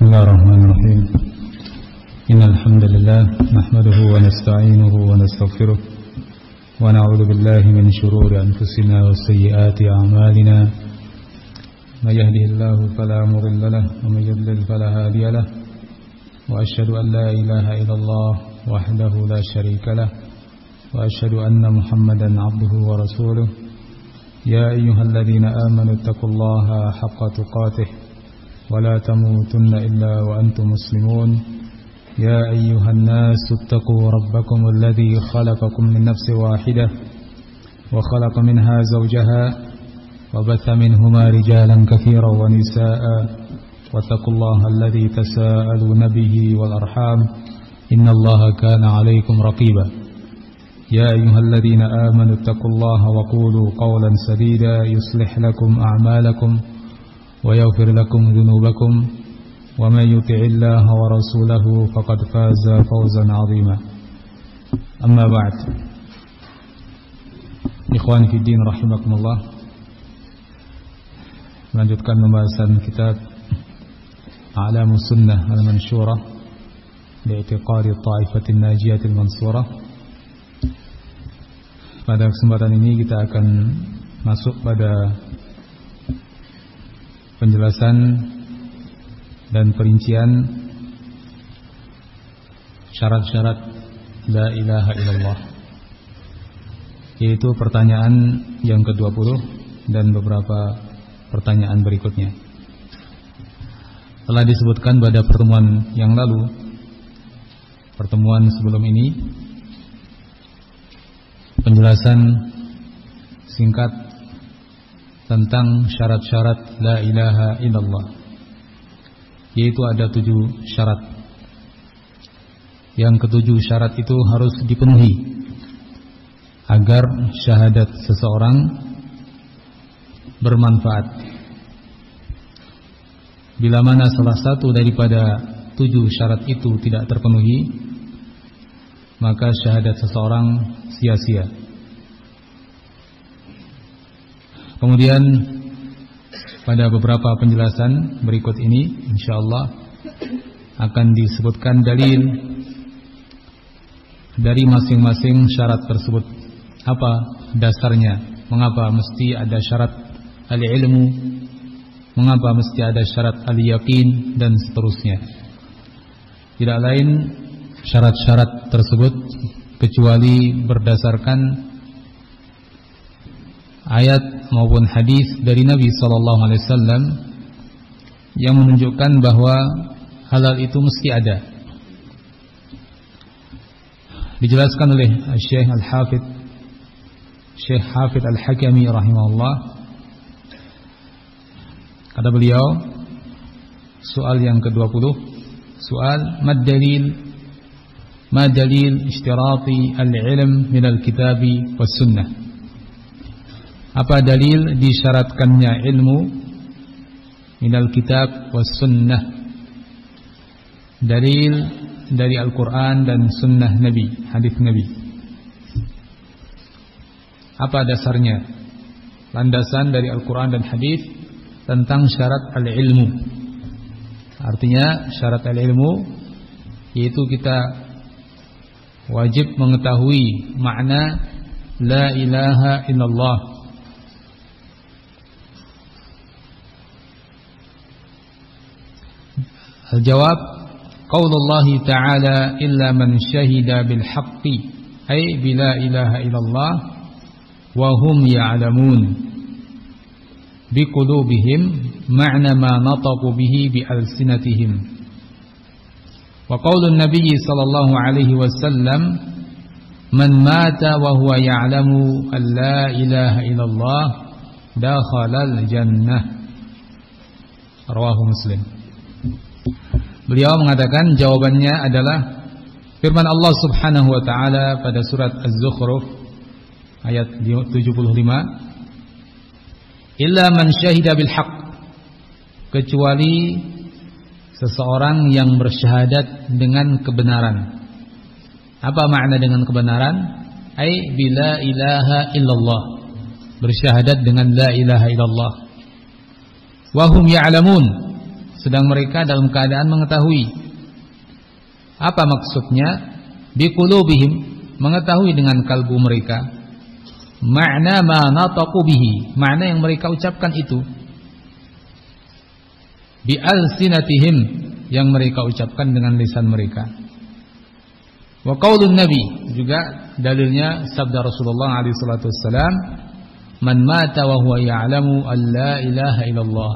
بسم الله الرحمن الرحيم إن الحمد لله نحمده ونستعينه ونستغفره ونعوذ بالله من شرور أنفسنا وسيئات أعمالنا من يهده الله فلا مضل له ومن يضلل فلا هادي له وأشهد أن لا إله إلا الله وحده لا شريك له وأشهد أن محمدا عبده ورسوله يا أيها الذين آمنوا اتقوا الله حق تقاته ولا تموتن إلا وأنتم مسلمون يا أيها الناس اتقوا ربكم الذي خلقكم من نفس واحدة وخلق منها زوجها وبث منهما رجالا كثيرا ونساء واتقوا الله الذي تساءلون به والأرحام إن الله كان عليكم رقيبا يا أيها الذين آمنوا اتقوا الله وقولوا قولا سديدا يصلح لكم أعمالكم ويغفر لكم ذنوبكم ومن يطع الله ورسوله فقد فاز فوزا عظيما أما بعد إخواني في الدين رحمكم الله melanjutkan pembahasan kitab A'lamus Sunnah Al-Mansyurah Bi'tiqadi Ta'ifatin Najiyatil Mansurah. Pada kesempatan ini kita akan masuk pada penjelasan dan perincian syarat-syarat La ilaha illallah, yaitu pertanyaan yang ke-20 dan beberapa pertanyaan berikutnya. Telah disebutkan pada pertemuan yang lalu, pertemuan sebelum ini, penjelasan singkat tentang syarat-syarat La ilaha illallah, yaitu ada 7 syarat. Yang ke-7 syarat itu harus dipenuhi agar syahadat seseorang bermanfaat. Bila mana salah satu daripada 7 syarat itu tidak terpenuhi, maka syahadat seseorang sia-sia. Kemudian pada beberapa penjelasan berikut ini insyaallah akan disebutkan dalil dari masing-masing syarat tersebut. Apa dasarnya? Mengapa mesti ada syarat al-ilmu? Mengapa mesti ada syarat al-yaqin dan seterusnya? Tidak lain syarat-syarat tersebut kecuali berdasarkan ayat maupun hadis dari Nabi SAW yang menunjukkan bahwa halal itu mesti ada. Dijelaskan oleh Syekh Hafidh Al-Hakami rahimahullah. Kata beliau, soal yang ke-20, soal ma dalil ishtirati al-ilm min al-kitabi was sunnah. Apa dalil disyaratkannya ilmu minal kitab was sunnah? Dalil dari Al-Quran dan sunnah Nabi, hadis Nabi. Apa dasarnya? Landasan dari Al-Quran dan hadis tentang syarat al-ilmu. Artinya syarat al-ilmu yaitu kita wajib mengetahui makna La ilaha illallah. Al-jawab, qaulullah ta'ala illa man syahida bil haqqi, ay bila ilaha illallah wa hum ya'lamun bi qulubihim ma'na ma nataqu bihi bi alsinatihim. Wa qaulun nabiy sallallahu alaihi wasallam man mata wa huwa ya'lamu an la ilaha illallah dakhala al-jannah. Rawahu Muslim. Beliau mengatakan jawabannya adalah firman Allah Subhanahu wa taala pada surat Az-Zukhruf ayat 75, illa man syahida bil haqq, kecuali seseorang yang bersyahadat dengan kebenaran. Apa makna dengan kebenaran? Ai bila ilaha illallah, bersyahadat dengan la ilaha illallah. Wa hum ya'lamun, sedang mereka dalam keadaan mengetahui. Apa maksudnya? Biqulubihim, mengetahui dengan kalbu mereka. Ma'na ma nataqu bihi, makna yang mereka ucapkan itu. Bi alsinatihim, yang mereka ucapkan dengan lisan mereka. Wa qaulun nabi, juga dalilnya sabda Rasulullah alaihi salatu wassalam, man mata wa huwa ya'lamu an la ilaha illallah.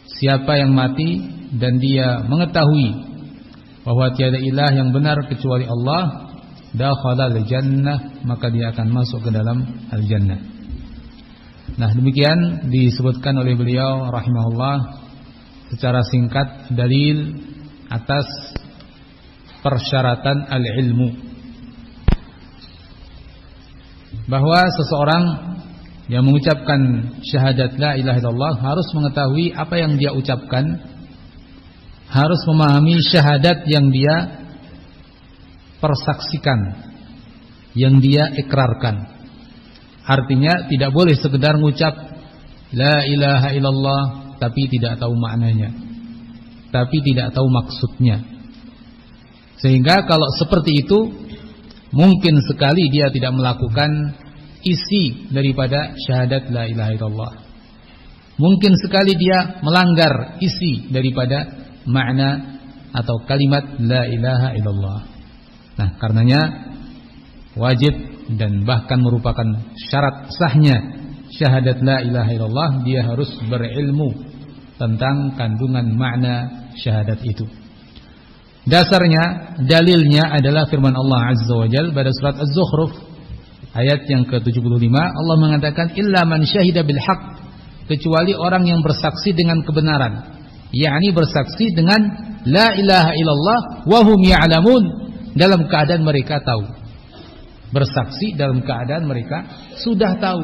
Siapa yang mati dan dia mengetahui bahwa tiada ilah yang benar kecuali Allah, dakhala al-jannah, maka dia akan masuk ke dalam al-jannah. Nah, demikian disebutkan oleh beliau rahimahullah secara singkat dalil atas persyaratan al-ilmu, bahwa seseorang yang mengucapkan syahadat la ilaha illallah harus mengetahui apa yang dia ucapkan, harus memahami syahadat yang dia persaksikan, yang dia ikrarkan. Artinya tidak boleh sekedar mengucap la ilaha illallah tapi tidak tahu maknanya, tapi tidak tahu maksudnya. Sehingga kalau seperti itu mungkin sekali dia tidak melakukan isi daripada syahadat la ilaha illallah. Mungkin sekali dia melanggar isi daripada makna atau kalimat la ilaha illallah. Nah, karenanya wajib dan bahkan merupakan syarat sahnya syahadat la ilaha illallah, dia harus berilmu tentang kandungan makna syahadat itu. Dasarnya, dalilnya adalah firman Allah Azza wa Jalla pada surat Az-Zukhruf ayat yang ke-75. Allah mengatakan illa man syahida bil haqq, kecuali orang yang bersaksi dengan kebenaran, yakni bersaksi dengan la ilaha illallah wa hum ya'lamun, dalam keadaan mereka tahu. Bersaksi dalam keadaan mereka sudah tahu.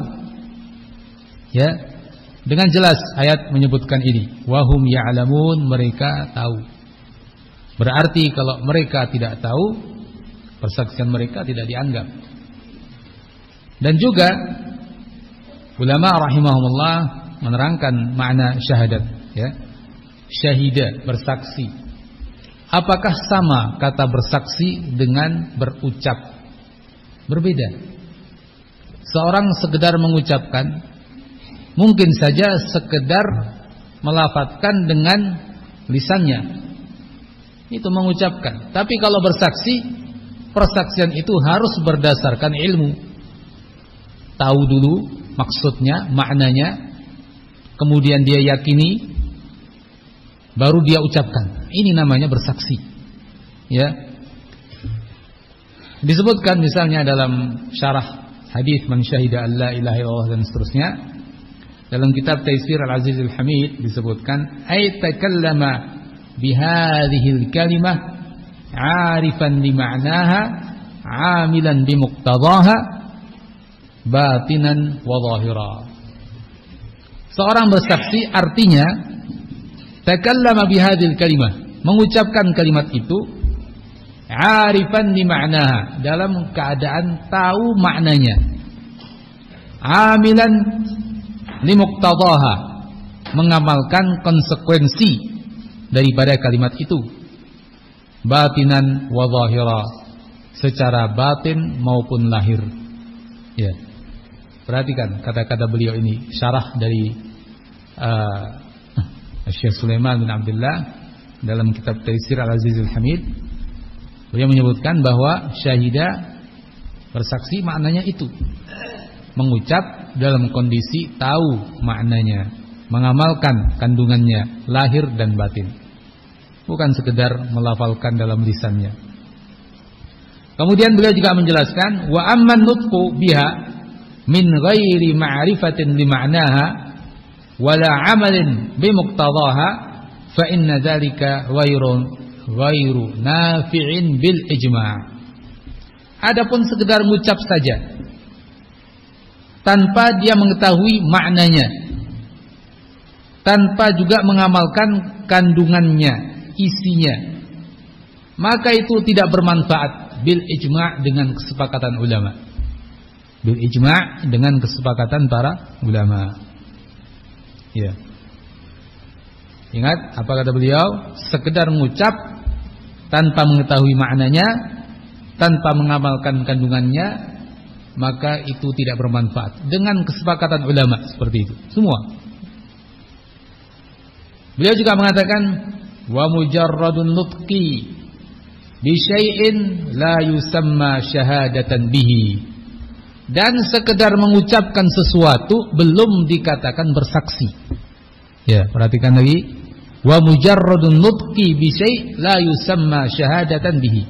Ya, dengan jelas ayat menyebutkan ini, wa hum ya'lamun, mereka tahu. Berarti kalau mereka tidak tahu, persaksian mereka tidak dianggap. Dan juga ulama rahimahumullah menerangkan makna syahadat, ya. Syahida, bersaksi. Apakah sama kata bersaksi dengan berucap? Berbeda. Seorang sekedar mengucapkan, mungkin saja sekedar melafadzkan dengan lisannya, itu mengucapkan. Tapi kalau bersaksi, persaksian itu harus berdasarkan ilmu. Tahu dulu maksudnya, maknanya, kemudian dia yakini, baru dia ucapkan. Ini namanya bersaksi. Ya. Disebutkan misalnya dalam syarah hadis man syahida alla ilaha illallah dan seterusnya. Dalam kitab Taisir Al-Aziz Al-Hamid disebutkan ay takallama bihadhil kalimah 'arifan li ma'naha 'amilan bi muqtadaha batinan wa zahira. Seorang bersaksi artinya takallama bihadhil kalimah, mengucapkan kalimat itu 'arifan li ma'naha, dalam keadaan tahu maknanya, 'amilan li muqtadaha, mengamalkan konsekuensi daripada kalimat itu, batinan wa zahira, secara batin maupun lahir. Ya. Perhatikan kata-kata beliau ini, syarah dari Syekh Sulaiman bin Abdullah dalam kitab Taisir Al-Aziz Al-Hamid. Beliau menyebutkan bahwa syahidah, bersaksi, maknanya itu mengucap dalam kondisi tahu maknanya, mengamalkan kandungannya lahir dan batin, bukan sekedar melafalkan dalam lisannya. Kemudian beliau juga menjelaskan wa amman nutqu biha min ghairi ma'rifatin li ma'naha wala 'amalin bi muqtadaha fa inna dzalika ghairu nafi'in bil ijma'. Adapun sekedar mengucap saja tanpa dia mengetahui maknanya, tanpa juga mengamalkan kandungannya, isinya, maka itu tidak bermanfaat bil ijma' dengan kesepakatan ulama. Bil ijma' dengan kesepakatan para ulama. Ya. Ingat apa kata beliau? Sekedar mengucap tanpa mengetahui maknanya, tanpa mengamalkan kandungannya, maka itu tidak bermanfaat. Dengan kesepakatan ulama seperti itu semua. Beliau juga mengatakan wa mujarradun nutqi bi syai'in la yusamma syahadatan bihi. Dan sekedar mengucapkan sesuatu belum dikatakan bersaksi. Ya, perhatikan lagi. Wa mujarradun nutqi bi syai' la yusamma syahadatan bihi.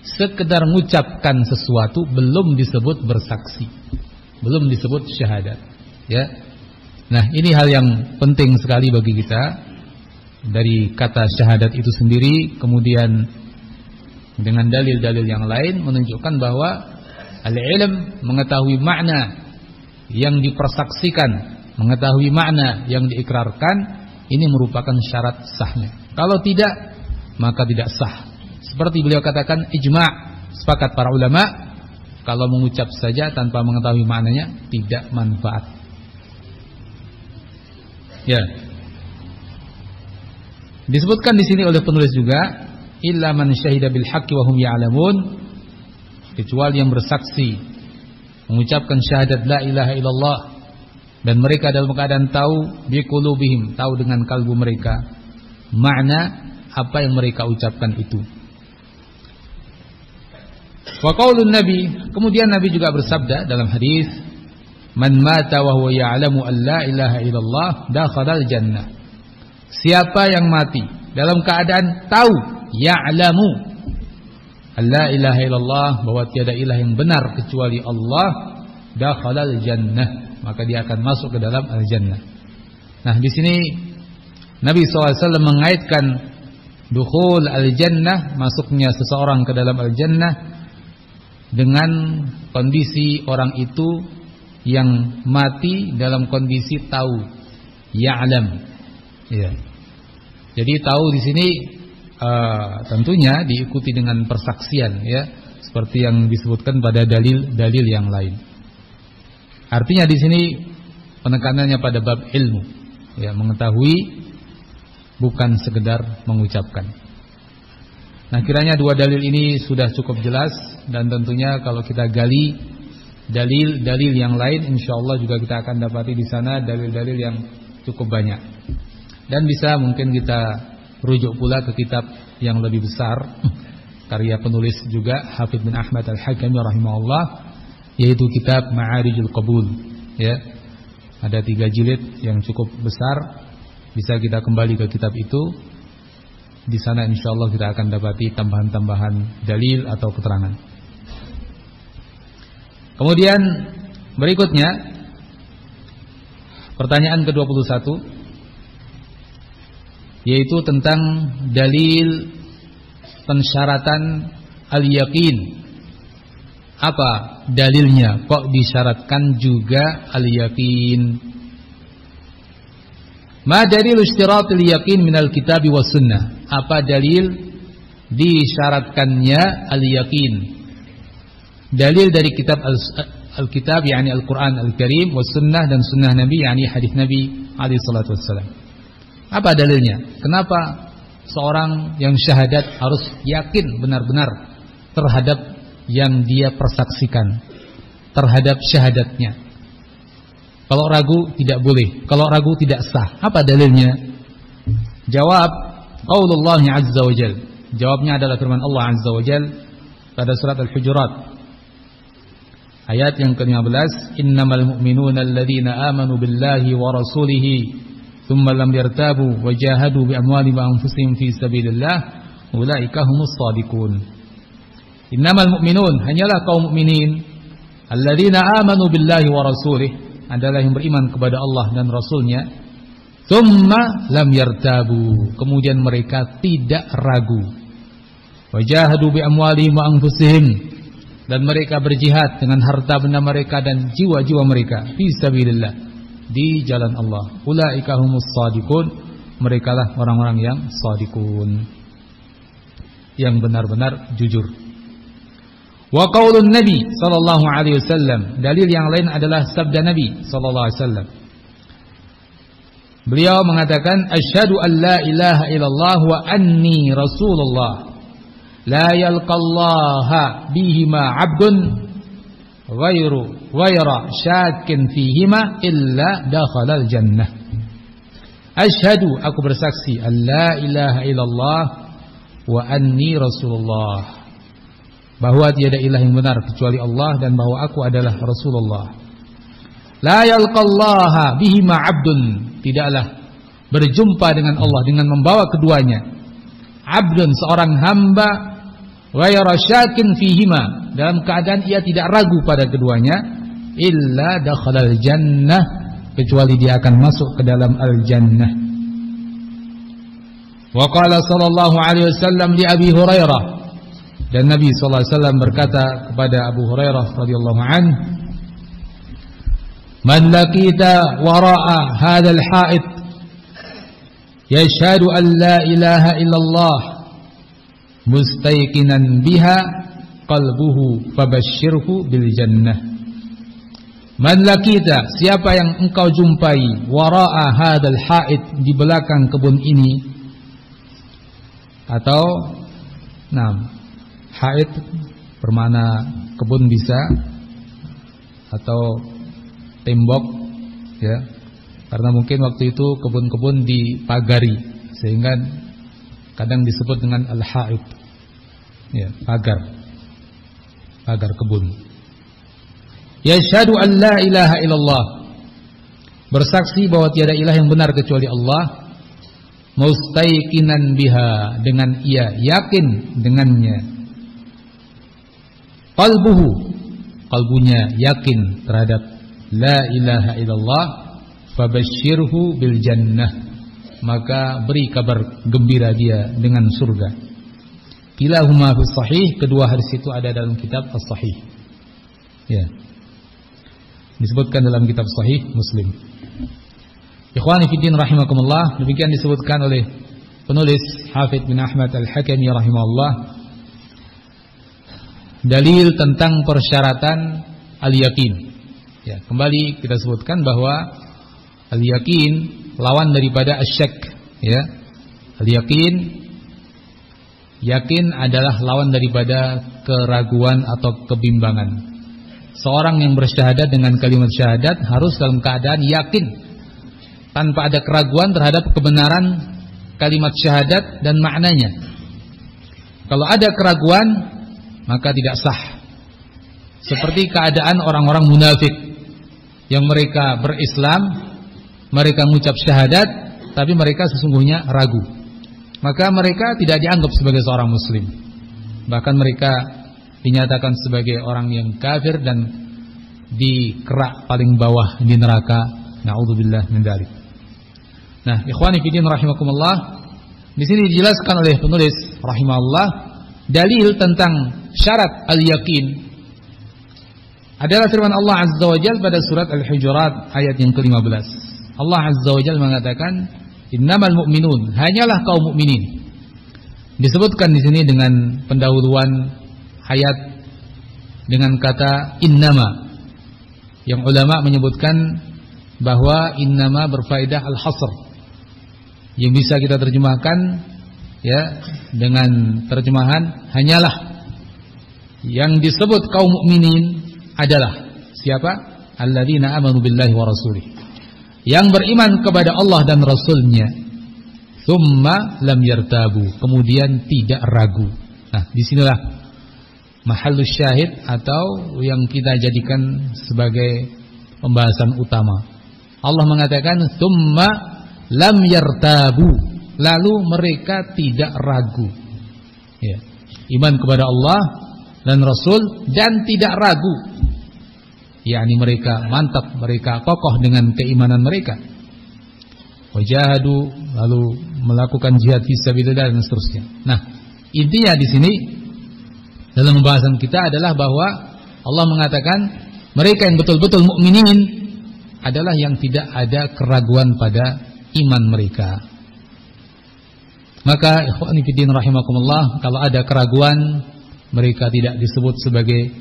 Sekedar mengucapkan sesuatu belum disebut bersaksi. Belum disebut syahadat. Ya. Nah, ini hal yang penting sekali bagi kita. Dari kata syahadat itu sendiri, kemudian dengan dalil-dalil yang lain menunjukkan bahwa al-ilm, mengetahui makna yang dipersaksikan, mengetahui makna yang diikrarkan, ini merupakan syarat sahnya. Kalau tidak, maka tidak sah. Seperti beliau katakan, ijma', sepakat para ulama, kalau mengucap saja tanpa mengetahui maknanya tidak manfaat. Ya. Disebutkan di sini oleh penulis juga, illa man syahida bil haqqi wa hum ya'lamun, kecuali yang bersaksi mengucapkan syahadat la ilaha illallah dan mereka dalam keadaan tahu biqulubihim, tahu dengan kalbu mereka makna apa yang mereka ucapkan itu. Wa qaulun nabi, kemudian Nabi juga bersabda dalam hadis, man mata wa huwa ya'lamu an la ilaha illallah dakhalal jannah. Siapa yang mati dalam keadaan tahu, ya'lamu la ilaha illallah, bahwa tiada ilah yang benar kecuali Allah, dakhalal jannah, maka dia akan masuk ke dalam al-jannah. Nah, di sini Nabi SAW mengaitkan dukhul al-jannah, masuknya seseorang ke dalam al-jannah, dengan kondisi orang itu yang mati dalam kondisi tahu, ya'lam. Ya. Jadi tahu di sini tentunya diikuti dengan persaksian, ya, seperti yang disebutkan pada dalil-dalil yang lain. Artinya di sini penekanannya pada bab ilmu, ya, mengetahui bukan sekedar mengucapkan. Nah, kiranya dua dalil ini sudah cukup jelas, dan tentunya kalau kita gali dalil-dalil yang lain, insyaallah juga kita akan dapati di sana dalil-dalil yang cukup banyak. Dan bisa mungkin kita rujuk pula ke kitab yang lebih besar, karya penulis juga Hafidz bin Ahmad Al-Hakami rahimahullah, yaitu kitab Ma'arijul Qabul, ya. Ada 3 jilid yang cukup besar. Bisa kita kembali ke kitab itu. Di sana insyaallah kita akan dapati tambahan-tambahan dalil atau keterangan. Kemudian berikutnya pertanyaan ke-21, yaitu tentang dalil pensyaratan al-yaqin. Apa dalilnya kok disyaratkan juga al-yaqin? Ma dalil ishtiratil yaqin minal kitab was sunnah? Apa dalil disyaratkannya al-yaqin? Dalil dari kitab al-kitab, yakni Al-Qur'an Al-Karim, was sunnah, dan sunnah Nabi, yakni hadis Nabi alaihi salatu wassalam. Apa dalilnya? Kenapa seorang yang syahadat harus yakin benar-benar terhadap yang dia persaksikan, terhadap syahadatnya? Kalau ragu tidak boleh, kalau ragu tidak sah. Apa dalilnya? Jawab, qaulullah azza wa jal. Jawabnya adalah firman Allah azza wa jal pada surat Al-Hujurat ayat yang ke-15, innamal mu'minuna alladzina amanu billahi wa rasulihi thumma lam yartabu wa jahadu bi amwalihim wa anfusihim fi sabilillah ulaika humus shadiqun. Innamal mu'minun, hanyalah kaum mukminin, alladzina amanu billahi wa rasulih, adalah yang beriman kepada Allah dan Rasulnya, thumma lam yartabu, kemudian mereka tidak ragu, wa jahadu bi amwalihim wa anfusihim, dan mereka berjihad dengan harta benda mereka dan jiwa-jiwa mereka fi sabilillah, di jalan Allah. Ulaika humus shadiqun, merekalah orang-orang yang shadiqun, yang benar-benar jujur. Wa qaulun Nabi sallallahu alaihi wasallam, dalil yang lain adalah sabda Nabi sallallahu alaihi wasallam. Beliau mengatakan asyhadu an la ilaha illallah wa anni rasulullah la yalqallaha bihima 'abdun ghayra syakin fihima illa dakhalal jannah. Asyhadu, aku bersaksi, an la ilaha illallah wa anni rasulullah, bahwa tiada ilah yang benar kecuali Allah dan bahwa aku adalah Rasulullah. La yalqallaha bihima 'abdun, tidaklah berjumpa dengan Allah dengan membawa keduanya. 'Abdun, seorang hamba, ghayra syakin fihima, dalam keadaan ia tidak ragu pada keduanya, illa dakhalal jannah, kecuali dia akan masuk ke dalam al-jannah. Wa qala sallallahu alaihi wasallam li Abi Hurairah, dan Nabi sallallahu alaihi wasallam berkata kepada Abu Hurairah radhiyallahu anhu, man laqita wara'a hadzal ha'id yashhadu an la ilaha illallah mustayqinan biha qalbuhu fabashshirhu bil jannah. Man laqita, siapa yang engkau jumpai, wara'a hadzal ha'id, di belakang kebun ini, atau ha'id bermakna kebun bisa, atau tembok, ya, karena mungkin waktu itu kebun-kebun dipagari sehingga kadang disebut dengan al-ha'id, ya, pagar kebun. Yashhadu an la ilaha illallah, bersaksi bahwa tiada ilah yang benar kecuali Allah, mustaiqinan biha, dengan ia yakin dengannya, qalbunya yakin terhadap la ilaha illallah, fabashshirhu bil jannah, maka beri kabar gembira dia dengan surga. Kilahuma fi sahih, kedua hadis itu ada dalam kitab as-sahih, ya, disebutkan dalam kitab sahih Muslim. Ikhwani fi din rahimakumullah, demikian disebutkan oleh penulis Hafidz bin Ahmad Al-Hakami rahimahullah, dalil tentang persyaratan al-yaqin. Ya, kembali kita sebutkan bahwa al-yaqin lawan daripada asyak, ya. Al-yaqin, yakin adalah lawan daripada keraguan atau kebimbangan. Seorang yang bersyahadat dengan kalimat syahadat harus dalam keadaan yakin, tanpa ada keraguan terhadap kebenaran kalimat syahadat dan maknanya. Kalau ada keraguan, maka tidak sah. Seperti keadaan orang-orang munafik yang mereka berislam, mereka mengucap syahadat, tapi mereka sesungguhnya ragu. Maka mereka tidak dianggap sebagai seorang muslim. Bahkan mereka dinyatakan sebagai orang yang kafir dan di kerak paling bawah di neraka. Na'udzubillah min dzalik. Nah, ikhwani fi din rahimakumullah, di sini dijelaskan oleh penulis rahimahullah dalil tentang syarat al-yaqin adalah firman Allah Azza wa Jalla pada surat Al-Hujurat ayat yang ke-15. Allah Azza wa Jalla mengatakan, innamal mu'minun, hanyalah kaum mukminin. Disebutkan di sini dengan pendahuluan ayat dengan kata innama, yang ulama menyebutkan bahwa innama berfaedah al-hasr, yang bisa kita terjemahkan, ya, dengan terjemahan hanyalah. Yang disebut kaum mukminin adalah siapa? Alladzina amanu billahi wa rasulih, yang beriman kepada Allah dan Rasulnya, tsumma lam yartabu, kemudian tidak ragu. Nah, disinilah mahallus syahid atau yang kita jadikan sebagai pembahasan utama. Allah mengatakan tsumma lam yartabu, lalu mereka tidak ragu, ya, iman kepada Allah dan Rasul dan tidak ragu, yakni mereka mantap, mereka kokoh dengan keimanan mereka. Wajahadu, lalu melakukan jihad fisabilillah dan seterusnya. Nah, intinya di sini dalam pembahasan kita adalah bahwa Allah mengatakan mereka yang betul-betul mukminin adalah yang tidak ada keraguan pada iman mereka. Maka ikhwani fiddin rahimakumullah, kalau ada keraguan, mereka tidak disebut sebagai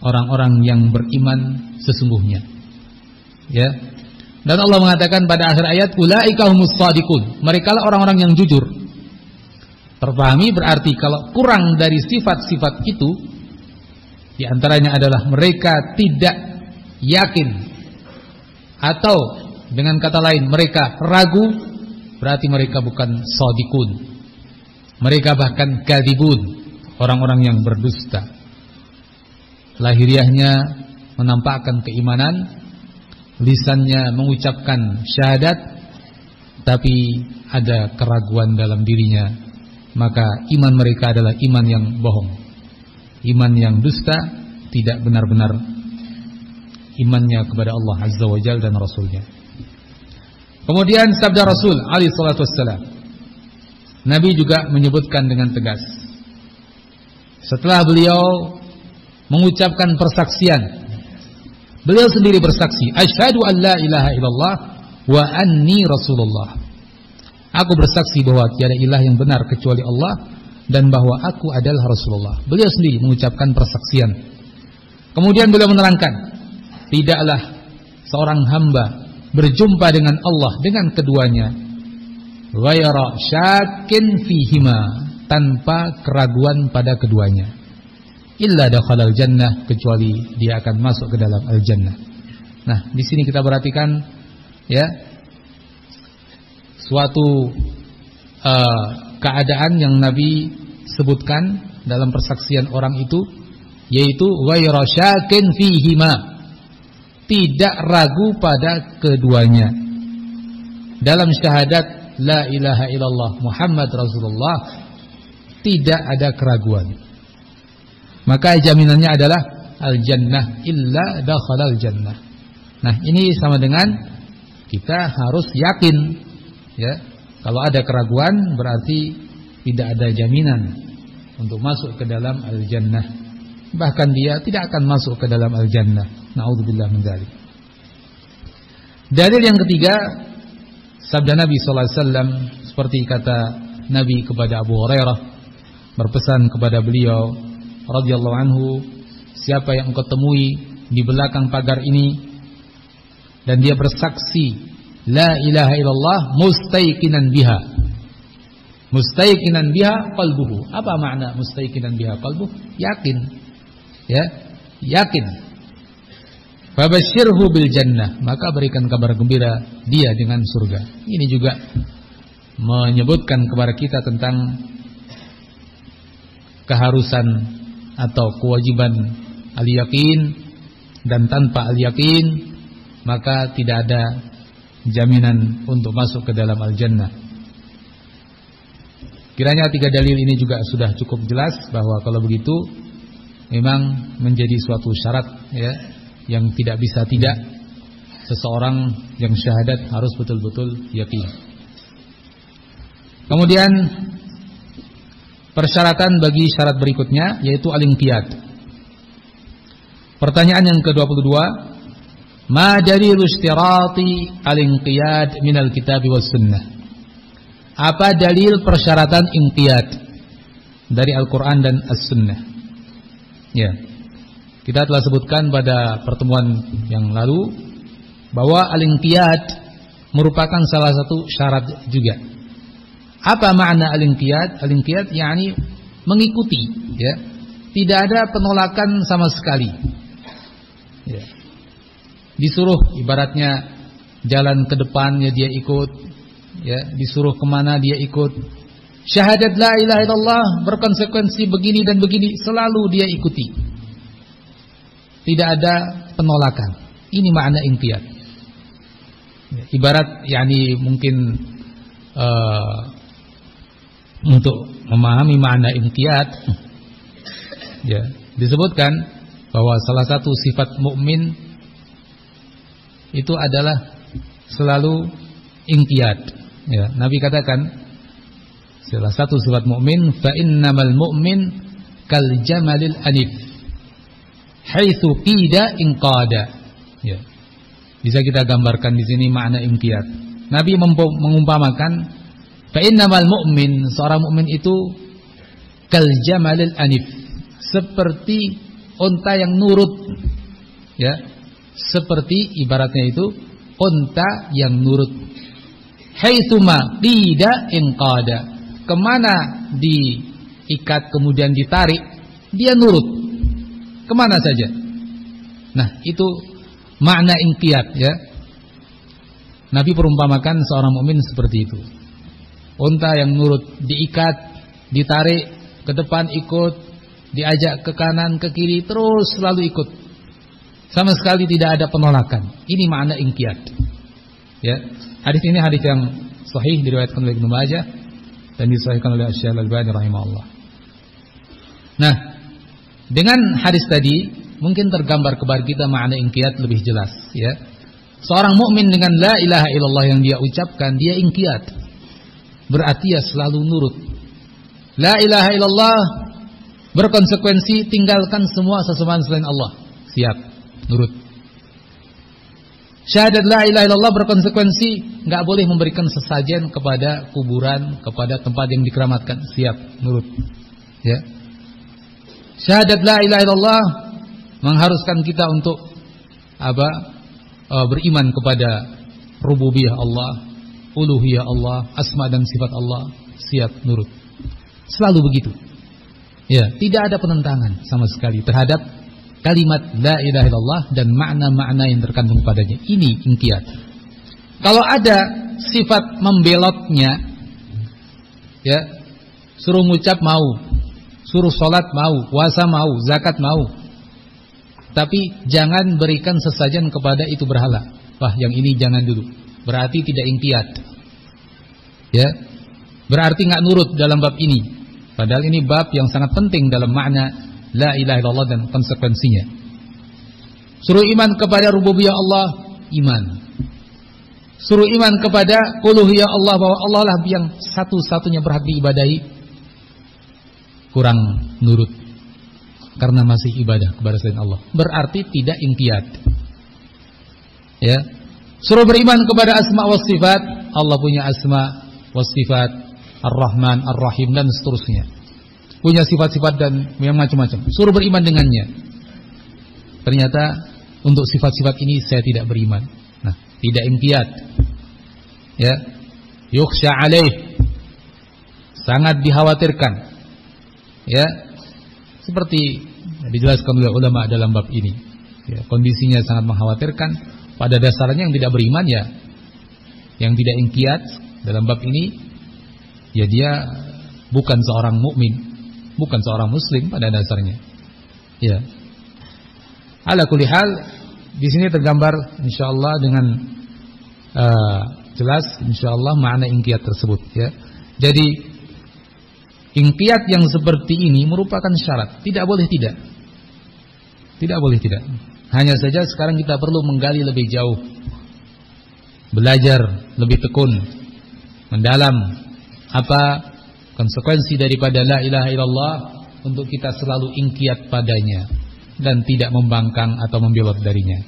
orang-orang yang beriman sesungguhnya. Ya. Dan Allah mengatakan pada akhir ayat, ulaika humus shadiqun, mereka lah orang-orang yang jujur. Terpahami berarti kalau kurang dari sifat-sifat itu, di antaranya adalah mereka tidak yakin, atau dengan kata lain mereka ragu, berarti mereka bukan shadiqun. Mereka bahkan kadibun, orang-orang yang berdusta. Lahiriahnya menampakkan keimanan, lisannya mengucapkan syahadat, tapi ada keraguan dalam dirinya. Maka iman mereka adalah iman yang bohong, iman yang dusta, tidak benar-benar imannya kepada Allah Azza wa Jalla dan Rasulnya. Kemudian sabda Rasul alaihi salatu wassalam, Nabi juga menyebutkan dengan tegas setelah beliau mengucapkan persaksian. Beliau sendiri bersaksi, asyhadu an la ilaha illallah wa anni rasulullah. Aku bersaksi bahwa tiada ilah yang benar kecuali Allah dan bahwa aku adalah Rasulullah. Beliau sendiri mengucapkan persaksian. Kemudian beliau menerangkan, tidaklah seorang hamba berjumpa dengan Allah dengan keduanya ghayra syakin fihima, tanpa keraguan pada keduanya, illa dakhalal jannah, kecuali dia akan masuk ke dalam al-jannah. Nah, di sini kita perhatikan ya, suatu keadaan yang Nabi sebutkan dalam persaksian orang itu, yaitu ghayra syakin fihima, tidak ragu pada keduanya. Dalam syahadat la ilaha illallah Muhammad Rasulullah tidak ada keraguan. Maka jaminannya adalah al-jannah, illa dakhalal jannah. Nah, ini sama dengan kita harus yakin ya. Kalau ada keraguan berarti tidak ada jaminan untuk masuk ke dalam al-jannah. Bahkan dia tidak akan masuk ke dalam al-jannah. Na'udzubillah min dzalik. Dalil yang ketiga, sabda Nabi sallallahu alaihi wasallam, seperti kata Nabi kepada Abu Hurairah, berpesan kepada beliau radhiyallahu anhu, siapa yang engkau temui di belakang pagar ini dan dia bersaksi la ilaha illallah mustaiqinan biha. Mustaiqinan biha qalbuhu. Apa makna mustaiqinan biha qalbuhu? Yakin. Ya, yakin. Fabashshirhu bil jannah, maka berikan kabar gembira dia dengan surga. Ini juga menyebutkan kepada kita tentang keharusan atau kewajiban al-yaqin, dan tanpa al-yaqin maka tidak ada jaminan untuk masuk ke dalam al-jannah. Kiranya tiga dalil ini juga sudah cukup jelas bahwa kalau begitu memang menjadi suatu syarat ya, yang tidak bisa tidak, seseorang yang syahadat harus betul-betul yakin. Kemudian persyaratan bagi syarat berikutnya yaitu al-inqiyad. Pertanyaan yang ke-22, ma dalilul istirati al-inqiyad minal kitab was sunnah? Apa dalil persyaratan inqiyad dari Al-Qur'an dan As-Sunnah? Ya. Kita telah sebutkan pada pertemuan yang lalu bahwa al-inqiyad merupakan salah satu syarat juga. Apa makna al-inqiyad? Al-inqiyad yakni mengikuti ya. Tidak ada penolakan sama sekali. Ya. Disuruh ibaratnya jalan ke depannya dia ikut, ya, disuruh kemana dia ikut. Syahadat la ilaha illallah berkonsekuensi begini dan begini, selalu dia ikuti. Tidak ada penolakan. Ini makna inqiyad. Ya, ibarat yakni mungkin untuk memahami makna inqiyad ya, disebutkan bahwa salah satu sifat mukmin itu adalah selalu inqiyad. Ya, Nabi katakan salah satu sifat mukmin, fa innamal mu'min kal jamalil anif haitsu qida inqada. Ya. Bisa kita gambarkan di sini makna inqiyad. Nabi mengumpamakan fa innamal mu'min, seorang mukmin itu kal jamalil anif, seperti unta yang nurut. Ya. Seperti ibaratnya itu unta yang nurut. Haitsuma qida inqada, kemana diikat kemudian ditarik, dia nurut kemana saja. Nah, itu makna inqiyad ya. Nabi perumpamakan seorang mukmin seperti itu. Unta yang nurut, diikat, ditarik ke depan ikut, diajak ke kanan, ke kiri, terus selalu ikut. Sama sekali tidak ada penolakan. Ini makna inqiyad. Ya. Hadis ini hadis yang sahih diriwayatkan oleh Ibnu Majah dan disahihkan oleh Asy-Syaikh Al-Albani rahimahullah. Nah, dengan hadis tadi mungkin tergambar kepada kita makna inqiyad lebih jelas ya. Seorang mukmin dengan la ilaha illallah yang dia ucapkan, dia inqiyad. Berarti ya selalu nurut. La ilaha illallah berkonsekuensi tinggalkan semua sesembahan selain Allah. Siap, nurut. Syahadat la ilaha illallah berkonsekuensi enggak boleh memberikan sesajen kepada kuburan, kepada tempat yang dikeramatkan. Siap, nurut. Ya. Syahadat la ilaha illallah mengharuskan kita untuk beriman kepada rububiyah Allah, uluhiyah Allah, asma dan sifat Allah. Siap, nurut. Selalu begitu. Ya, tidak ada penentangan sama sekali terhadap kalimat la ilaha illallah dan makna-makna yang terkandung padanya. Ini inqiyad. Kalau ada sifat membelotnya, ya, suruh ngucap mau, suruh sholat mau, puasa mau, zakat mau, tapi jangan berikan sesajen kepada itu berhala. Wah, yang ini jangan dulu. Berarti tidak inqiyad. Ya, berarti nggak nurut dalam bab ini. Padahal ini bab yang sangat penting dalam makna la ilaha illallah dan konsekuensinya. Suruh iman kepada rububiyah Allah, iman. Suruh iman kepada uluhiyah Allah, bahwa Allah lah yang satu-satunya berhak diibadahi, kurang nurut karena masih ibadah kepada selain Allah. Berarti tidak inqiyad. Ya. Suruh beriman kepada asma wa sifat, Allah punya asma wa sifat, Ar-Rahman, Ar-Rahim dan seterusnya. Punya sifat-sifat dan yang macam-macam. Suruh beriman dengannya. Ternyata untuk sifat-sifat ini saya tidak beriman. Nah, tidak inqiyad. Ya. Yukhsha alaih. Sangat dikhawatirkan. Ya. Seperti dijelaskan oleh ulama dalam bab ini. Ya, kondisinya sangat mengkhawatirkan. Pada dasarnya yang tidak beriman ya, yang tidak inqiyad dalam bab ini, ya dia bukan seorang mukmin, bukan seorang muslim pada dasarnya. Ya. Ala kulli hal, di sini tergambar insyaallah dengan jelas insyaallah makna inqiyad tersebut ya. Jadi inqiyad yang seperti ini merupakan syarat, tidak boleh tidak. Tidak boleh tidak. Hanya saja sekarang kita perlu menggali lebih jauh, belajar lebih tekun, mendalam apa konsekuensi daripada la ilaha illallah untuk kita selalu inqiyad padanya dan tidak membangkang atau membelot darinya.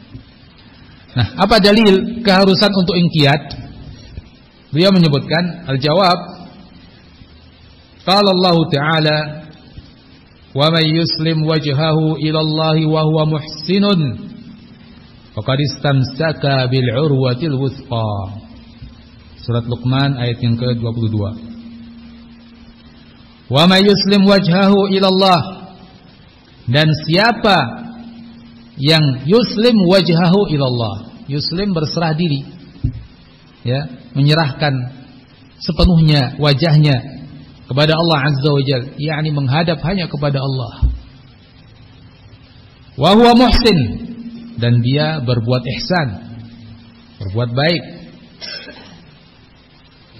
Nah, apa dalil keharusan untuk inqiyad? Beliau menyebutkan al-jawab, qala Allah Ta'ala, wa may yuslim wajhahu ila Allah wa huwa muhsinun faqad istamsaka bil urwatil wuthqa. Surat Luqman ayat yang ke-22. Wa may yuslim wajhahu ila Allah, dan siapa yang yuslim wajhahu ila Allah, yuslim berserah diri, ya, menyerahkan sepenuhnya wajahnya kepada Allah Azza wa Jalla, yakni menghadap hanya kepada Allah. Wa huwa muhsin, dan dia berbuat ihsan, berbuat baik.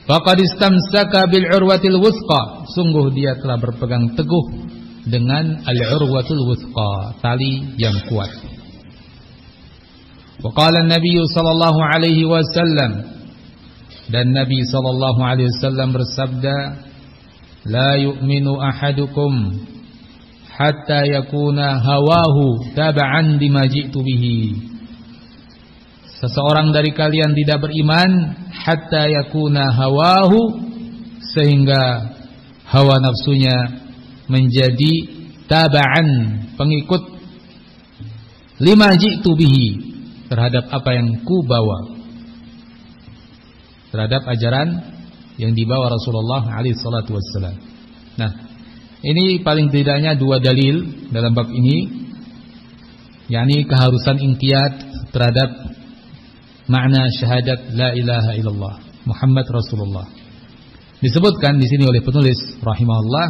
Faqad istamsaka bil urwatil wuthqa, sungguh dia telah berpegang teguh dengan al-urwatul wuthqa, tali yang kuat. Wa qala an-nabiy sallallahu alaihi wasallam, dan Nabi sallallahu alaihi wasallam bersabda, la yu'minu ahadukum hatta yakuna hawahu tab'an lima ji'tu bihi. Seseorang dari kalian tidak beriman hatta yakuna hawahu, sehingga hawa nafsunya menjadi tab'an, pengikut, lima ji'tu bihi, terhadap apa yang ku bawa. terhadap ajaran yang dibawa Rasulullah alaihi salatu wassalam. Nah, ini paling tidaknya dua dalil dalam bab ini, yakni keharusan inqiyad terhadap makna syahadat la ilaha illallah Muhammad Rasulullah. Disebutkan di sini oleh penulis rahimahullah,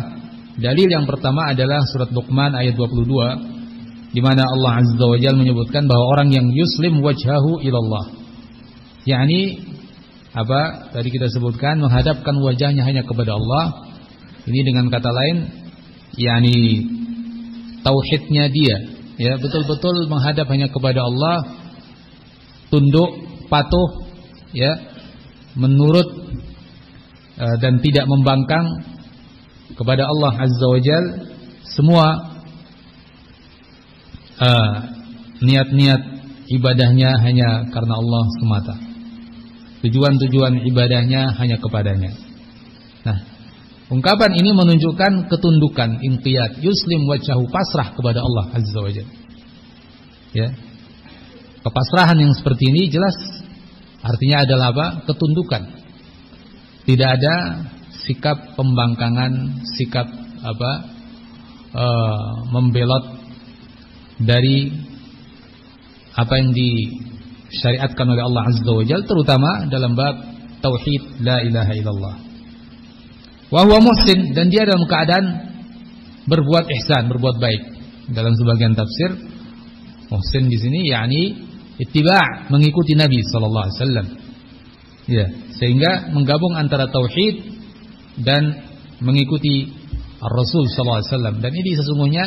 dalil yang pertama adalah surat Luqman ayat 22, di mana Allah Azza wa Jalla menyebutkan bahwa orang yang yuslim wajhahu ilallah, yakni apa tadi kita sebutkan, menghadapkan wajahnya hanya kepada Allah. Ini dengan kata lain, yakni tauhidnya dia, ya, betul-betul menghadap hanya kepada Allah, tunduk, patuh, ya, menurut dan tidak membangkang kepada Allah Azza wa Jalla. Semua niat-niat ibadahnya hanya karena Allah semata. Tujuan-tujuan ibadahnya hanya kepadanya. Nah, ungkapan ini menunjukkan ketundukan, inqiyad, yuslim wajhahu, pasrah kepada Allah Azza wa Jalla. Ya. Kepasrahan yang seperti ini jelas artinya adalah apa? Ketundukan. Tidak ada sikap pembangkangan, sikap membelot dari apa yang disyariatkan oleh Allah Azza wa Jalla, terutama dalam bab tauhid la ilaha illallah. Wa huwa muhsin, dan dia dalam keadaan berbuat ihsan, berbuat baik. Dalam sebagian tafsir, muhsin di sini yakni ittiba', mengikuti Nabi sallallahu alaihi wasallam. Ya, sehingga menggabung antara tauhid dan mengikuti Rasul sallallahu alaihi wasallam. Dan ini sesungguhnya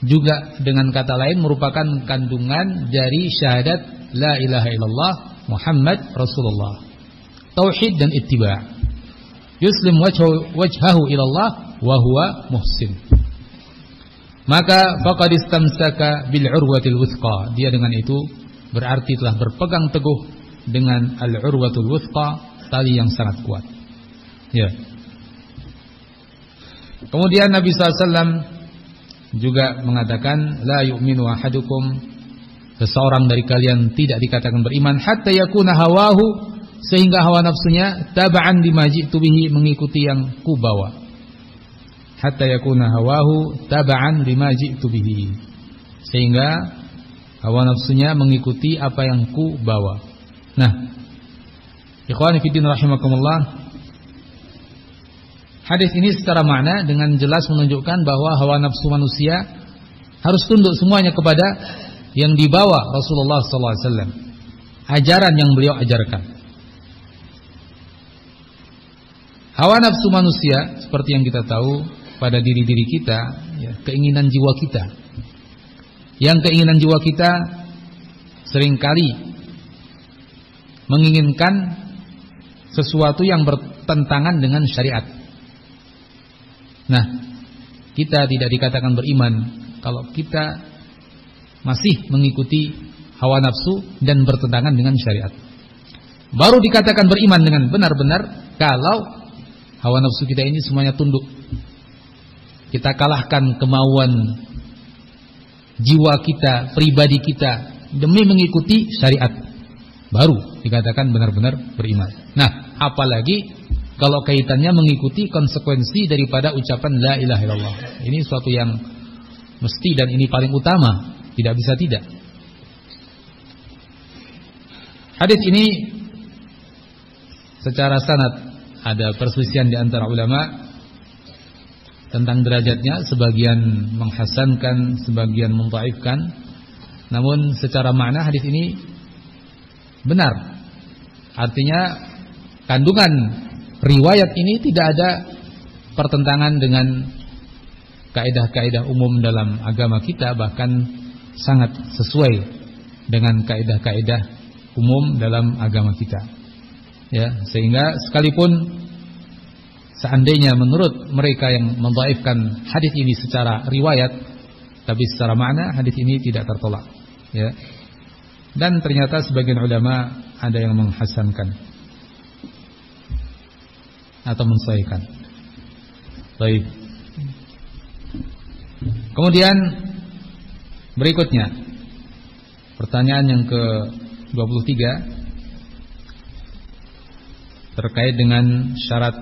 juga dengan kata lain merupakan kandungan dari syahadat la ilaha illallah Muhammad Rasulullah. Tauhid dan ittiba'. Yuslim wajhahu ilallah wa huwa muhsin. Maka faqad istamsaka bil urwatil wuthqa. Dia dengan itu berarti telah berpegang teguh dengan al-urwatul wuthqa, tali yang sangat kuat. Ya. Kemudian Nabi SAW juga mengatakan, la yu'minu ahadukum, seseorang dari kalian tidak dikatakan beriman hatta yakuna hawahu, sehingga hawa nafsunya taba'an lima ji'tu bihi, mengikuti yang ku bawa. Hatta yakuna hawahu taba'an lima ji'tu bihi, sehingga hawa nafsunya mengikuti apa yang ku bawa. Nah, ikhwani fiddin rahimakumullah, hadis ini secara makna dengan jelas menunjukkan bahwa hawa nafsu manusia harus tunduk semuanya kepada yang dibawa Rasulullah SAW, ajaran yang beliau ajarkan. Hawa nafsu manusia seperti yang kita tahu pada diri-diri kita, ya, keinginan jiwa kita. Yang keinginan jiwa kita seringkali menginginkan sesuatu yang bertentangan dengan syariat. Nah, kita tidak dikatakan beriman kalau kita masih mengikuti hawa nafsu dan bertentangan dengan syariat. Baru dikatakan beriman dengan benar-benar kalau hawa nafsu kita ini semuanya tunduk. Kita kalahkan kemauan jiwa kita, pribadi kita demi mengikuti syariat. Baru dikatakan benar-benar beriman. Nah, apalagi kalau kaitannya mengikuti konsekuensi daripada ucapan la ilaha illallah. Ini suatu yang mesti dan ini paling utama, tidak bisa tidak. Hadis ini secara sanad ada perselisihan di antara ulama tentang derajatnya, sebagian menghasankan, sebagian mendhaifkan. Namun secara makna hadis ini benar. Artinya kandungan riwayat ini tidak ada pertentangan dengan kaidah-kaidah umum dalam agama kita, bahkan sangat sesuai dengan kaidah-kaidah umum dalam agama kita. Ya, sehingga sekalipun seandainya menurut mereka yang mendhaifkan hadis ini secara riwayat, tapi secara makna hadis ini tidak tertolak. Ya. Dan ternyata sebagian ulama ada yang menghasankan atau mensahihkan. Baik. Kemudian berikutnya pertanyaan yang ke-23, terkait dengan syarat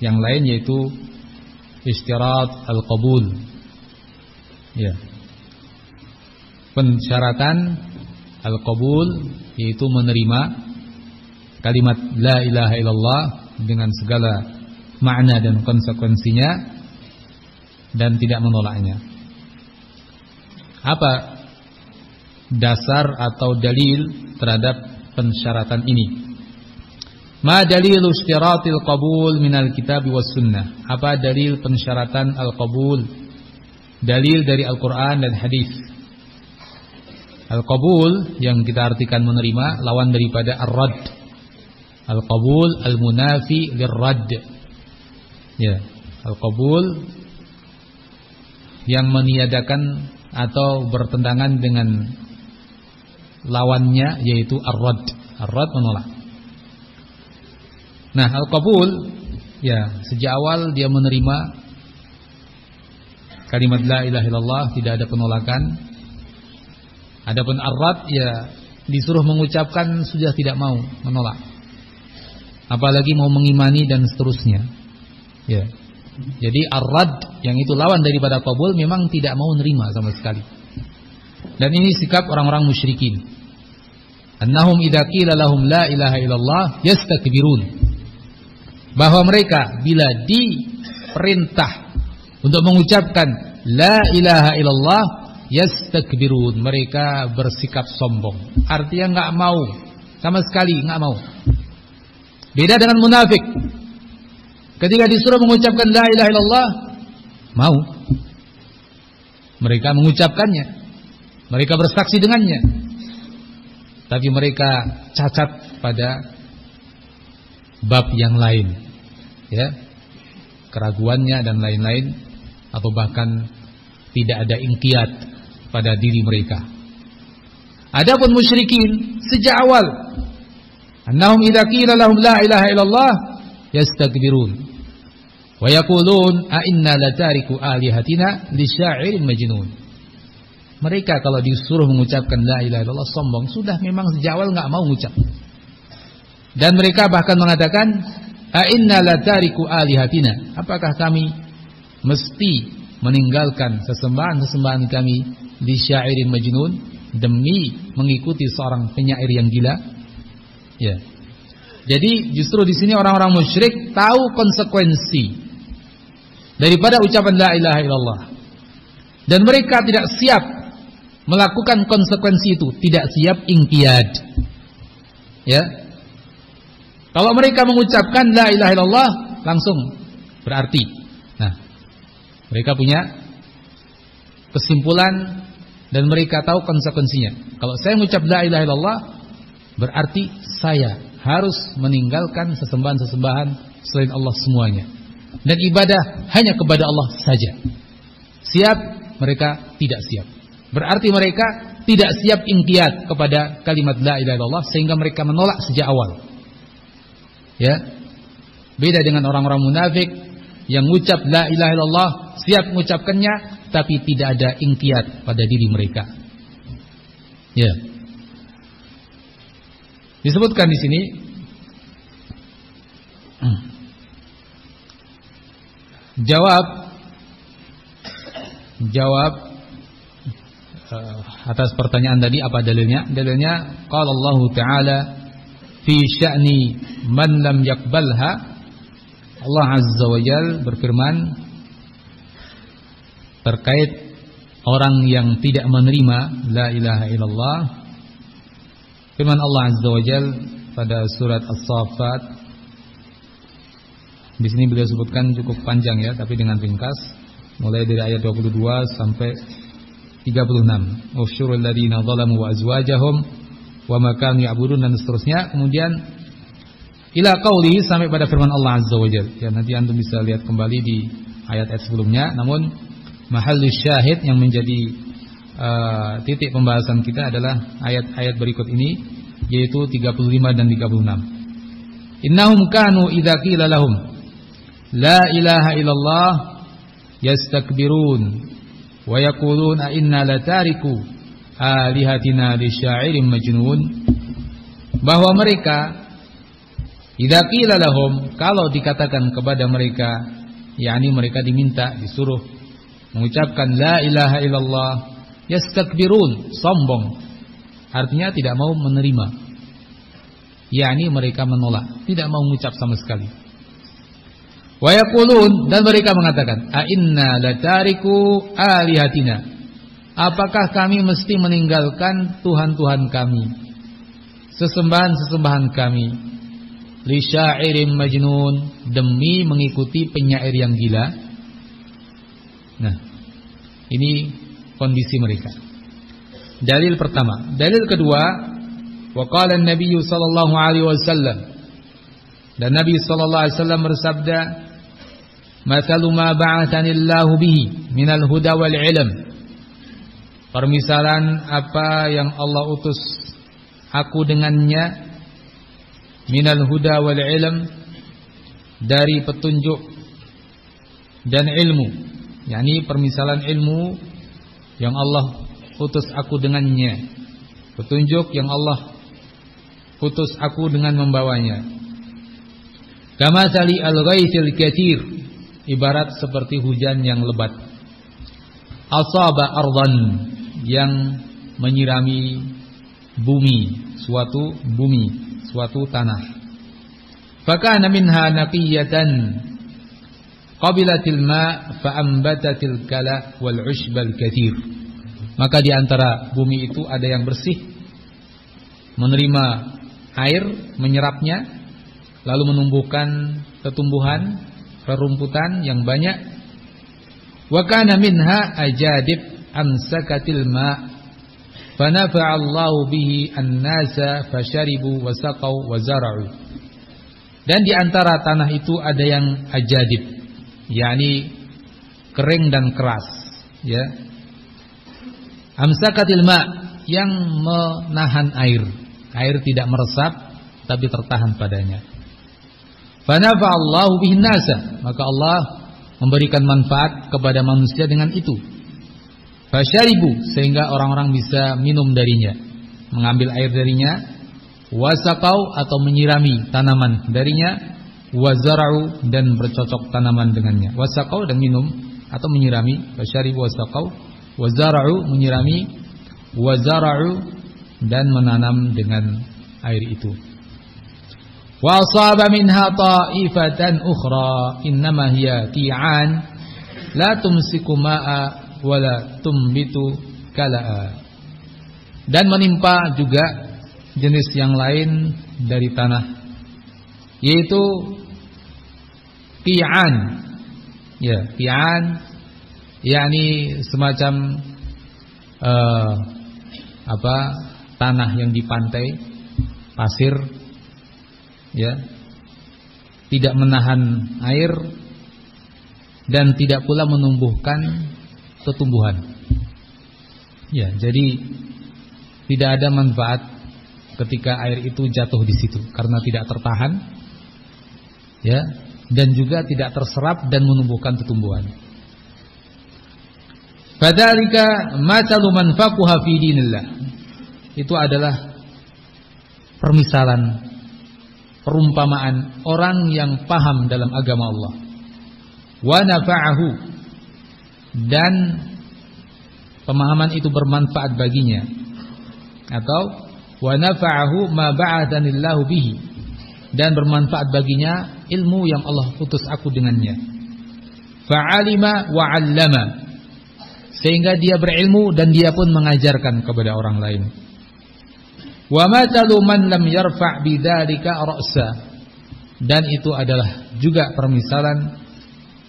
yang lain, yaitu isyarat al-qabul. Ya. Pensyaratan al-qabul yaitu menerima kalimat la ilaha illallah dengan segala makna dan konsekuensinya dan tidak menolaknya. Apa dasar atau dalil terhadap pensyaratan ini? Ma dalilu ishtiratil qabul minal kitab was sunnah? Apa dalil pensyaratan al-qabul? Dalil dari Al-Quran dan hadis. Al-qabul yang kita artikan menerima, lawan daripada ar-radd. Al-qabul al-munafi lir-radd. Ya, al-qabul yang meniadakan atau bertentangan dengan lawannya, yaitu ar-radd. Ar-radd menolak. Nah, al-qabul ya, sejak awal dia menerima kalimat la ilaha illallah, tidak ada penolakan. Adapun ar-radd ya, disuruh mengucapkan sudah tidak mau, menolak. Apalagi mau mengimani dan seterusnya. Ya. Jadi ar-radd yang itu lawan daripada qabul memang tidak mau menerima sama sekali. Dan ini sikap orang-orang musyrikin. Annahum idza qila lahum la ilaha illallah yastakbirun. Bahwa mereka bila diperintah untuk mengucapkan la ilaha illallah yastakbirun, mereka bersikap sombong. Artinya enggak mau, sama sekali enggak mau. Beda dengan munafik. Ketika disuruh mengucapkan la ilaha illallah, mau. Mereka mengucapkannya, mereka bersaksi dengannya, tapi mereka cacat pada bab yang lain, ya, keraguannya dan lain-lain, atau bahkan tidak ada inqiyat pada diri mereka. Adapun musyrikin sejak awal, annahum idza qila lahum la ilaha illallah yastakbirun wa yaqulun a inna latariku alihatina li sya'irin majnun. Mereka kalau disuruh mengucapkan la ilaha illallah sombong, sudah memang sejak awal enggak mau mengucap. Dan mereka bahkan mengatakan a inna latariku alihatina, apakah kami mesti meninggalkan sesembahan-sesembahan kami li sya'irin majnun, demi mengikuti seorang penyair yang gila. Ya. Jadi justru di sini orang-orang musyrik tahu konsekuensi daripada ucapan la ilaha illallah, dan mereka tidak siap melakukan konsekuensi itu, tidak siap inqiyad. Ya. Kalau mereka mengucapkan la ilaha illallah langsung berarti. Nah, mereka punya kesimpulan dan mereka tahu konsekuensinya. Kalau saya mengucap la ilaha illallah, berarti saya harus meninggalkan sesembahan-sesembahan selain Allah semuanya, dan ibadah hanya kepada Allah saja. Siap? Mereka tidak siap. Berarti mereka tidak siap inqiyad kepada kalimat la ilaha illallah, sehingga mereka menolak sejak awal. Ya. Beda dengan orang-orang munafik yang mengucap la ilaha illallah, siap mengucapkannya, tapi tidak ada inqiyad pada diri mereka. Ya. Disebutkan di sini jawab atas pertanyaan tadi, apa dalilnya? Dalilnya qala Allah Ta'ala fi sya'ni man lam yaqbalha. Allah Azza wa Jalla berfirman terkait orang yang tidak menerima la ilaha illallah. Firman Allah Azza wa Jalla pada surat As-Saffat. Di sini beliau sebutkan cukup panjang ya, tapi dengan ringkas, mulai dari ayat 22 sampai 36. Usyurul ladzina zalamu wa azwajahum wa ma kanu ya'budun, dan seterusnya. Kemudian ila qauli, sampai pada firman Allah Azza wa Jalla. Ya, nanti antum bisa lihat kembali di ayat-ayat sebelumnya. Namun mahallus syahid yang menjadi titik pembahasan kita adalah ayat-ayat berikut ini, yaitu 35 dan 36. Innahum kanu idza qila lahum la ilaha illallah yastakbirun wa yaqulun a inna latariku alihatina li sya'irin majnun. Bahwa mereka Idza qila lahum, kalau dikatakan kepada mereka, yakni mereka diminta, disuruh mengucapkan la ilaha illallah, yastakbirun, sombong. Artinya tidak mau menerima. Yakni mereka menolak, tidak mau mengucap sama sekali. Wa yaqulun, dan mereka mengatakan, a inna latariku alihatina, apakah kami mesti meninggalkan Tuhan-Tuhan kami, sesembahan-sesembahan kami, li syairin majnun, demi mengikuti penyair yang gila. Nah, ini kondisi mereka. Dalil pertama. Dalil kedua, wa qala an-nabiy sallallahu alaihi wasallam, dan Nabi sallallahu alaihi wasallam bersabda, "Mathalu ma ba'athani Allahu bihi minal huda wal ilm." Permisalan apa yang Allah utus aku dengannya, minal huda wal ilm, dari petunjuk dan ilmu, yakni permisalan ilmu yang Allah utus aku dengannya, petunjuk yang Allah utus aku dengan membawanya. Kamathali al-ghaithil katsir, ibarat seperti hujan yang lebat. Asaba ardan, yang menyirami bumi, suatu tanah. Fakana minha naqiyatan qabilatil ma fa'ambatatil kala wal ushbal katsir. Maka di antara bumi itu ada yang bersih, menerima air, menyerapnya, lalu menumbuhkan tumbuhan, rerumputan yang banyak. Wa kana minha ajadib amsakatil ma fanafa'allahu bihi an-nasa fasharibu wasaqaw wazara'u. Dan di antara tanah itu ada yang ajadib, yakni kering dan keras, ya. Amsakatil ma, yang menahan air. Air tidak meresap tapi tertahan padanya. Fanafa'allahu bihin nasa, maka Allah memberikan manfaat kepada manusia dengan itu. Fasyaribu, sehingga orang-orang bisa minum darinya, mengambil air darinya. Wasaqau, atau menyirami tanaman darinya. Wazara'u, dan bercocok tanaman dengannya. Wasaqau, dan minum atau menyirami. Fasyaribu wasaqau, wazara'u, menyirami. Wazara'u, dan menanam dengan air itu. Wa asaba minha ta'ifatan ukhra innama hiya ti'an la tumsiku ma'a wala tumbitu kala'a. Dan menimpa juga jenis yang lain dari tanah, yaitu ti'an. Ya, ti'an yakni semacam tanah yang di pantai, pasir, ya, tidak menahan air dan tidak pula menumbuhkan tumbuhan. Ya, jadi tidak ada manfaat ketika air itu jatuh di situ karena tidak tertahan, ya, dan juga tidak terserap dan menumbuhkan tumbuhan. Fadzalika mathalu man faqaha fi dinillah. Itu adalah permisalan, perumpamaan orang yang paham dalam agama Allah. Wa nafa'ahu, dan pemahaman itu bermanfaat baginya. Atau wa nafa'ahu ma ba'athanillahu bihi, dan bermanfaat baginya ilmu yang Allah utus aku dengannya. Fa'alima wa 'allama, sehingga dia berilmu dan dia pun mengajarkan kepada orang lain. Wa mathalu man lam yarfa' bidzalika ra'sa, dan itu adalah juga permisalan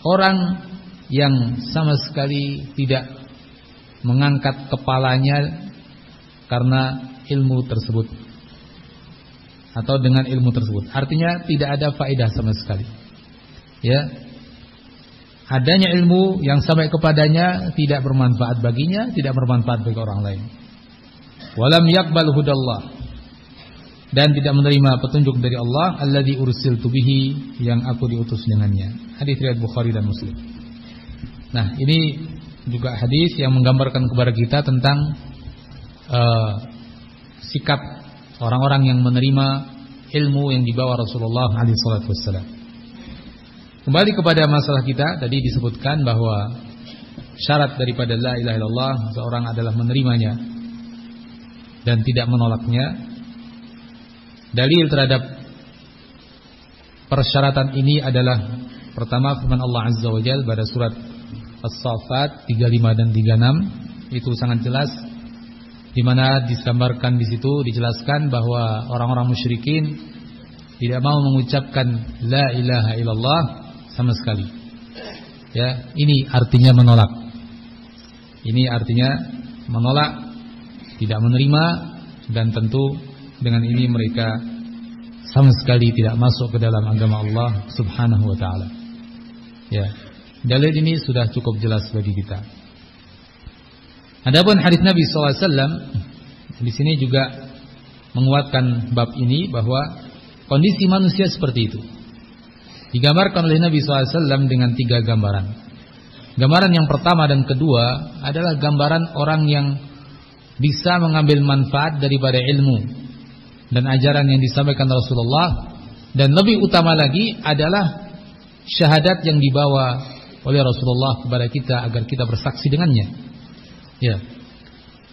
orang yang sama sekali tidak mengangkat kepalanya karena ilmu tersebut atau dengan ilmu tersebut. Artinya tidak ada faedah sama sekali, ya. Adanya ilmu yang sampai kepadanya tidak bermanfaat baginya, tidak bermanfaat bagi orang lain. Walam yaqbal hudallah, dan tidak menerima petunjuk dari Allah, alladzi ursiltu bihi, yang aku diutus dengannya. Hadis riwayat Bukhari dan Muslim. Nah, ini juga hadis yang menggambarkan kepada kita tentang sikap orang-orang yang menerima ilmu yang dibawa Rasulullah SAW. Kembali kepada masalah kita, tadi disebutkan bahwa syarat daripada la ilaha illallah seorang adalah menerimanya dan tidak menolaknya. Dalil terhadap persyaratan ini adalah pertama firman Allah Azza wa Jalla pada surat As-Saffat 35 dan 36, itu sangat jelas, di mana digambarkan di situ dijelaskan bahwa orang-orang musyrikin tidak mau mengucapkan la ilaha illallah sama sekali. Ya, ini artinya menolak. Ini artinya menolak, tidak menerima, dan tentu dengan ini mereka sama sekali tidak masuk ke dalam agama Allah Subhanahu wa taala. Ya. Dalil ini sudah cukup jelas bagi kita. Adapun hadis Nabi SAW di sini juga menguatkan bab ini bahwa kondisi manusia seperti itu. Digambarkan oleh Nabi SAW dengan 3 gambaran. Gambaran yang pertama dan kedua adalah gambaran orang yang bisa mengambil manfaat daripada ilmu dan ajaran yang disampaikan Rasulullah, dan lebih utama lagi adalah syahadat yang dibawa oleh Rasulullah kepada kita agar kita bersaksi dengannya. Ya.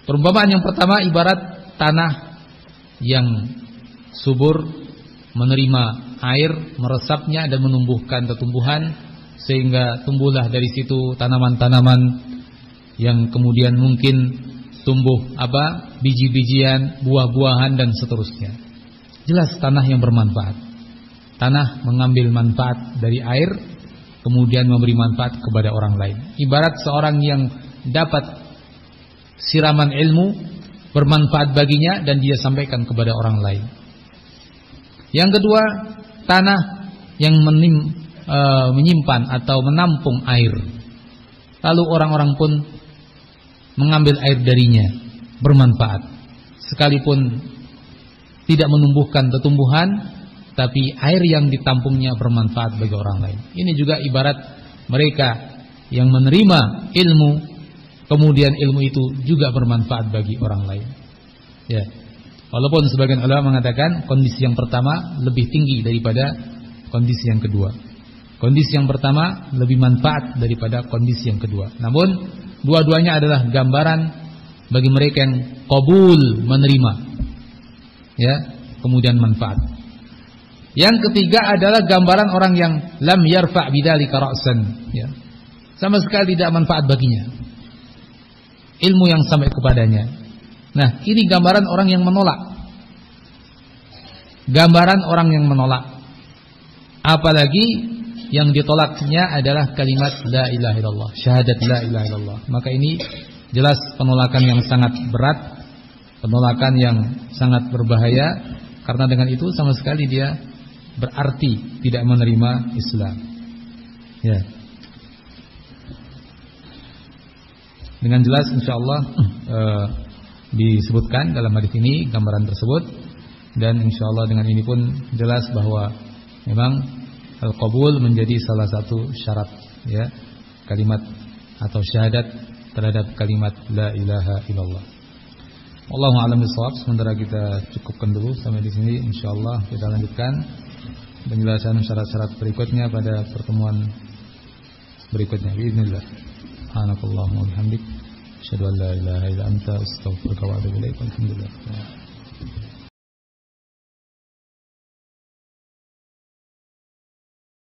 Perumpamaan yang pertama ibarat tanah yang subur menerima air, meresapnya dan menumbuhkan tumbuhan, sehingga tumbuhlah dari situ tanaman-tanaman yang kemudian mungkin tumbuh biji-bijian, buah-buahan dan seterusnya. Jelas tanah yang bermanfaat. Tanah mengambil manfaat dari air, kemudian memberi manfaat kepada orang lain. Ibarat seorang yang dapat siraman ilmu bermanfaat baginya dan dia sampaikan kepada orang lain. Yang kedua, tanah yang menyimpan atau menampung air, lalu orang-orang pun mengambil air darinya, bermanfaat. Sekalipun tidak menumbuhkan tumbuhan, tapi air yang ditampungnya bermanfaat bagi orang lain. Ini juga ibarat mereka yang menerima ilmu, kemudian ilmu itu juga bermanfaat bagi orang lain. Ya. Walaupun sebagian ulama mengatakan kondisi yang pertama lebih tinggi daripada kondisi yang kedua. Kondisi yang pertama lebih manfaat daripada kondisi yang kedua. Namun dua-duanya adalah gambaran bagi mereka yang qabul, menerima, ya, kemudian manfaat. Yang ketiga adalah gambaran orang yang lam yarfa' bidzalika ra'san, ya. Sama sekali tidak manfaat baginya ilmu yang sampai kepadanya. Nah, ini gambaran orang yang menolak. Gambaran orang yang menolak. Apalagi yang ditolaknya adalah kalimat la ilaha illallah, syahadat la ilaha illallah. Maka ini jelas penolakan yang sangat berat, penolakan yang sangat berbahaya, karena dengan itu sama sekali dia berarti tidak menerima Islam. Ya. Dengan jelas insyaallah disebutkan dalam hadis ini gambaran tersebut, dan insyaallah dengan ini pun jelas bahwa memang al-qabul menjadi salah satu syarat, ya, kalimat atau syahadat terhadap kalimat la ilaha illallah. Wallahu a'lam bishawab. Sementara kita cukupkan dulu sampai di sini, insyaallah kita lanjutkan penjelasan syarat-syarat berikutnya pada pertemuan berikutnya باذنillah. Subhanakallahumma wa bihamdik, asyhadu an la ilaha illa anta, astaghfiruka wa atubu ilaik. Alhamdulillah.